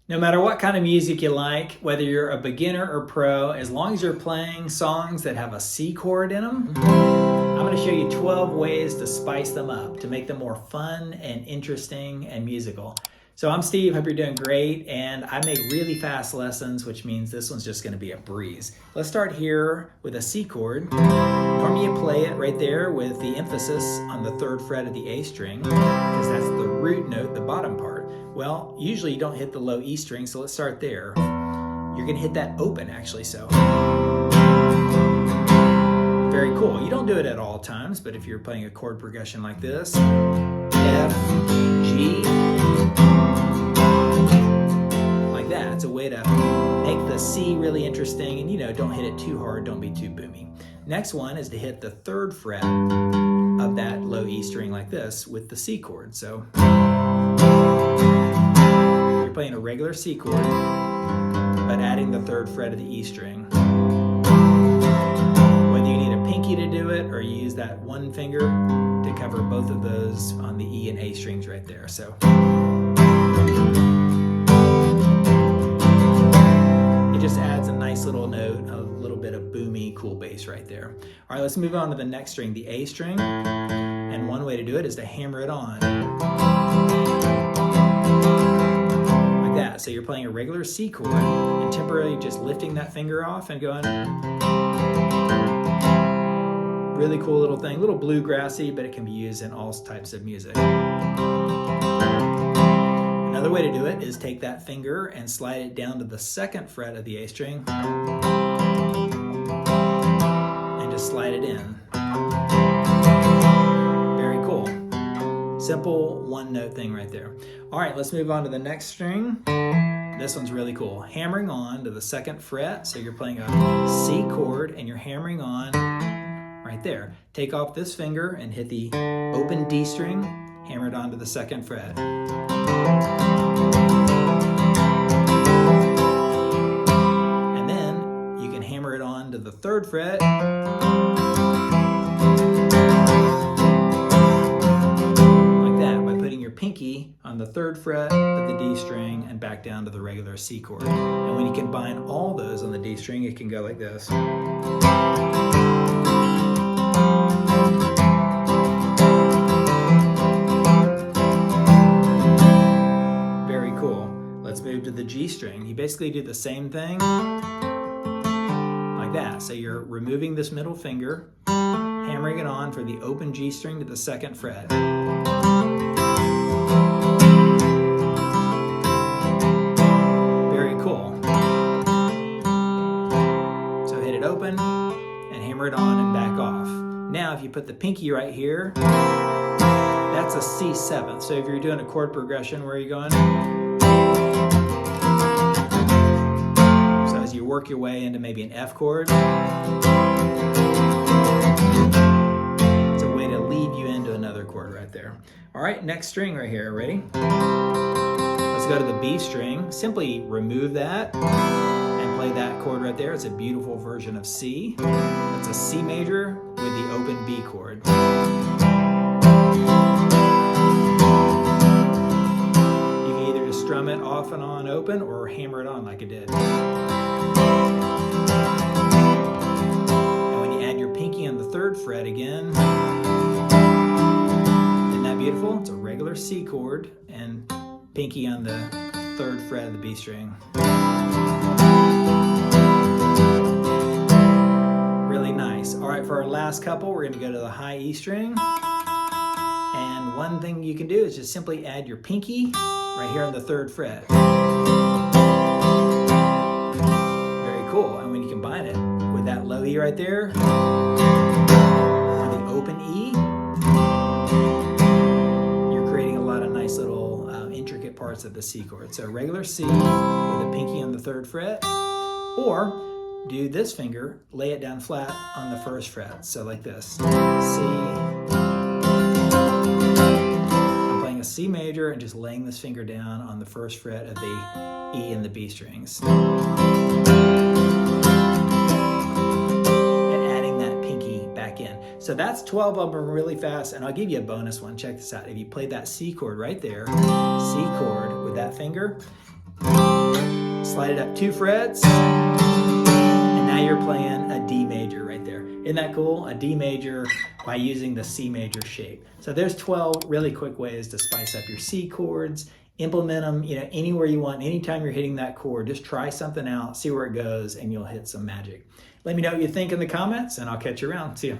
No matter what kind of music you like, whether you're a beginner or pro, as long as you're playing songs that have a C chord in them, I'm going to show you 12 ways to spice them up, to make them more fun and interesting and musical. So I'm Steve, hope you're doing great, and I make really fast lessons, which means this one's just going to be a breeze. Let's start here with a C chord. Normally you play it right there with the emphasis on the 3rd fret of the A string, because that's the root note, the bottom part. Well, usually you don't hit the low E string, so let's start there. You're going to hit that open actually, so. Very cool. You don't do it at all times, but if you're playing a chord progression like this, F, G, like that. It's a way to make the C really interesting and don't hit it too hard, don't be too boomy. Next one is to hit the 3rd fret of that low E string like this with the C chord. So you're playing a regular C chord, but adding the 3rd fret of the E string. Whether you need a pinky to do it or you use that one finger to cover both of those on the E and A strings right there. So it just adds a nice little note, a little bit of boomy, cool bass right there. All right, let's move on to the next string, the A string. And one way to do it is to hammer it on. Like that. So you're playing a regular C chord and temporarily just lifting that finger off and going. Really cool little thing, a little bluegrassy, but it can be used in all types of music. Another way to do it is take that finger and slide it down to the 2nd fret of the A string and just slide it in. Very cool. Simple one note thing right there. All right, let's move on to the next string. This one's really cool. Hammering on to the 2nd fret. So you're playing a C chord and you're hammering on right there. Take off this finger and hit the open D string, hammer it onto the 2nd fret. And then you can hammer it on to the 3rd fret. Like that, by putting your pinky on the 3rd fret of the D string and back down to the regular C chord. And when you combine all those on the D string, it can go like this. Move to the G string. You basically do the same thing like that. So you're removing this middle finger, hammering it on for the open G string to the 2nd fret. Very cool. So hit it open and hammer it on and back off. Now if you put the pinky right here, that's a C7. So if you're doing a chord progression, where are you going? You work your way into maybe an F chord. It's a way to lead you into another chord right there. All right, next string right here. Ready? Let's go to the B string. Simply remove that and play that chord right there. It's a beautiful version of C. It's a C major with the open B chord. You can either just strum it off and on open or hammer it on like it did. And when you add your pinky on the 3rd fret again, isn't that beautiful? It's a regular C chord and pinky on the 3rd fret of the B string. Really nice. All right, for our last couple, we're going to go to the high E string. And one thing you can do is just simply add your pinky right here on the 3rd fret. Cool. And when you combine it with that low E right there, or the open E, you're creating a lot of nice little intricate parts of the C chord. So regular C with a pinky on the 3rd fret, or do this finger, lay it down flat on the 1st fret. So like this, C. I'm playing a C major and just laying this finger down on the 1st fret of the E and the B strings. So that's 12 of them really fast, and I'll give you a bonus one. Check this out. If you played that C chord right there, C chord with that finger, slide it up 2 frets, and now you're playing a D major right there. Isn't that cool? A D major by using the C major shape. So there's 12 really quick ways to spice up your C chords. Implement them, anywhere you want. Anytime you're hitting that chord, just try something out, see where it goes, and you'll hit some magic. Let me know what you think in the comments, and I'll catch you around. See ya.